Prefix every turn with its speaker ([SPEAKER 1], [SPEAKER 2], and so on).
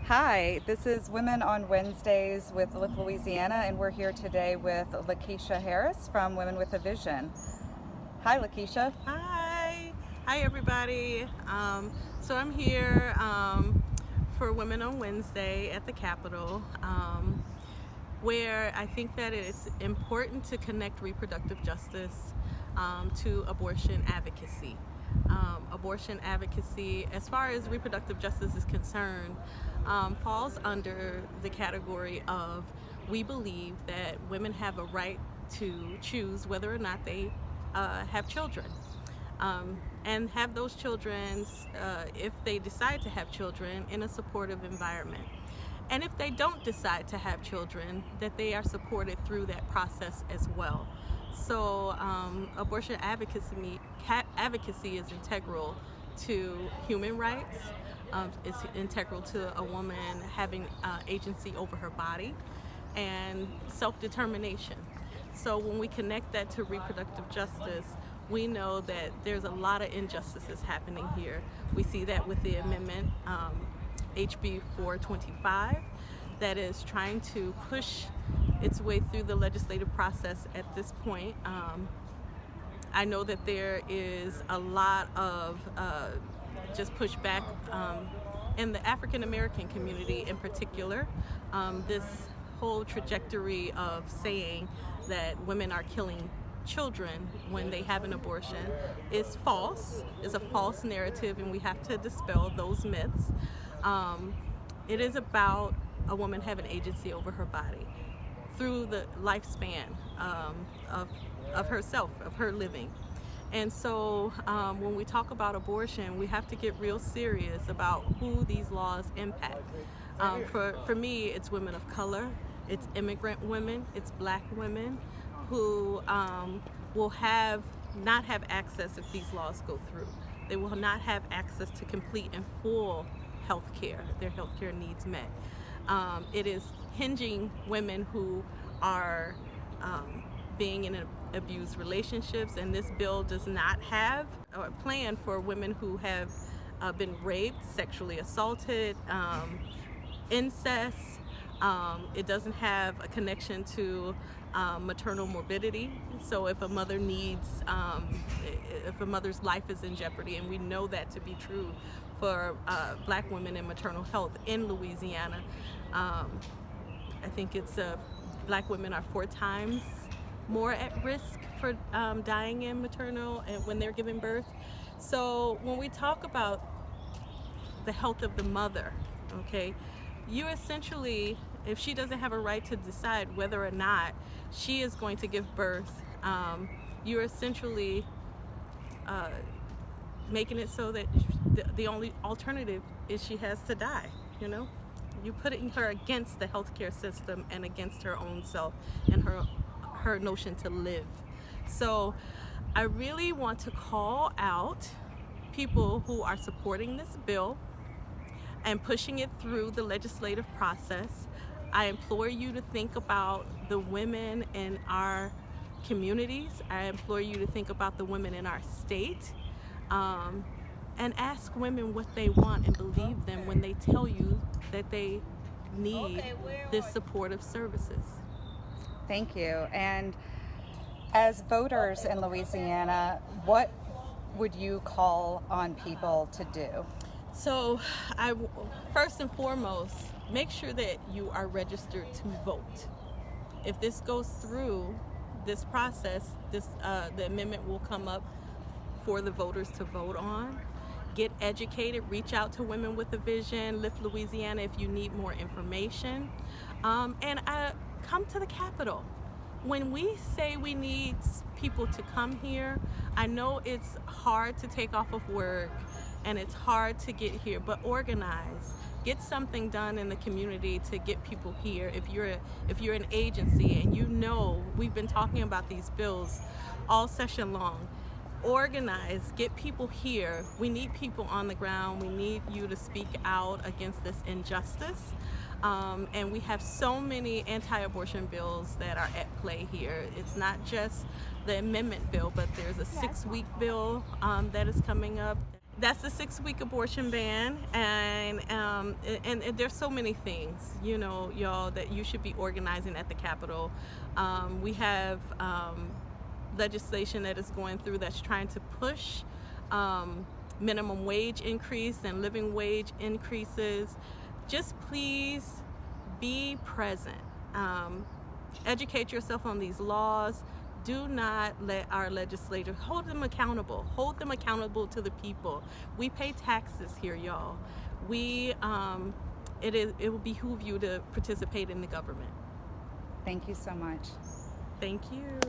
[SPEAKER 1] Hi, this is Women on Wednesdays with Louisiana, and we're here today with Lakeesha Harris from Women with a Vision. Hi, Lakeesha.
[SPEAKER 2] Hi everybody. So I'm here for Women on Wednesday at the Capitol, where I think that it is important to connect reproductive justice to abortion advocacy. Abortion advocacy, as far as reproductive justice is concerned, falls under the category of we believe that women have a right to choose whether or not they have children. And have those children, if they decide to have children, in a supportive environment. And if they don't decide to have children, that they are supported through that process as well. So abortion advocacy is integral to human rights. It's integral to a woman having agency over her body and self-determination. So when we connect that to reproductive justice, we know that there's a lot of injustices happening here. We see that with the amendment HB 425 that is trying to push its way through the legislative process at this point. I know that there is a lot of just pushback in the African American community in particular. This whole trajectory of saying that women are killing children when they have an abortion is false. It's a false narrative, and we have to dispel those myths. It is about a woman having agency over her body through the lifespan of herself, of her living. And so when we talk about abortion, we have to get real serious about who these laws impact. For me, it's women of color, it's immigrant women, it's Black women who will not have access if these laws go through. They will not have access to complete and full health care, their health care needs met. It is hinging women who are being in abused relationships, and this bill does not have a plan for women who have been raped, sexually assaulted, incest. It doesn't have a connection to maternal morbidity. So if a mother if a mother's life is in jeopardy, and we know that to be true for Black women in maternal health in Louisiana, I think it's Black women are 4 times more at risk for dying in maternal and when they're giving birth. So when we talk about the health of the mother, okay, you essentially, if she doesn't have a right to decide whether or not she is going to give birth, you're essentially making it so that the only alternative is she has to die, you know? You're putting her against the healthcare system and against her own self and her notion to live. So I really want to call out people who are supporting this bill and pushing it through the legislative process. I implore you to think about the women in our communities. I implore you to think about the women in our state, and ask women what they want and believe them when they tell you that they need this supportive services.
[SPEAKER 1] Thank you. And as voters in Louisiana, what would you call on people to do?
[SPEAKER 2] So first and foremost, make sure that you are registered to vote. If this goes through this process, the amendment will come up for the voters to vote on. Get educated, reach out to Women with a Vision, Lift Louisiana if you need more information. And come to the Capitol. When we say we need people to come here, I know it's hard to take off of work and it's hard to get here, but organize. Get something done in the community to get people here. If you're an agency and you know we've been talking about these bills all session long, organize, get people here. We need people on the ground. We need you to speak out against this injustice. And we have so many anti-abortion bills that are at play here. It's not just the amendment bill, but there's a 6-week bill that is coming up. That's the 6-week abortion ban, and there's so many things, you know, y'all, that you should be organizing at the Capitol. We have legislation that is going through that's trying to push minimum wage increase and living wage increases. Just please be present. Educate yourself on these laws. Do not let our legislators hold them accountable. Hold them accountable to the people. We pay taxes here, y'all. It will behoove you to participate in the government.
[SPEAKER 1] Thank you so much.
[SPEAKER 2] Thank you.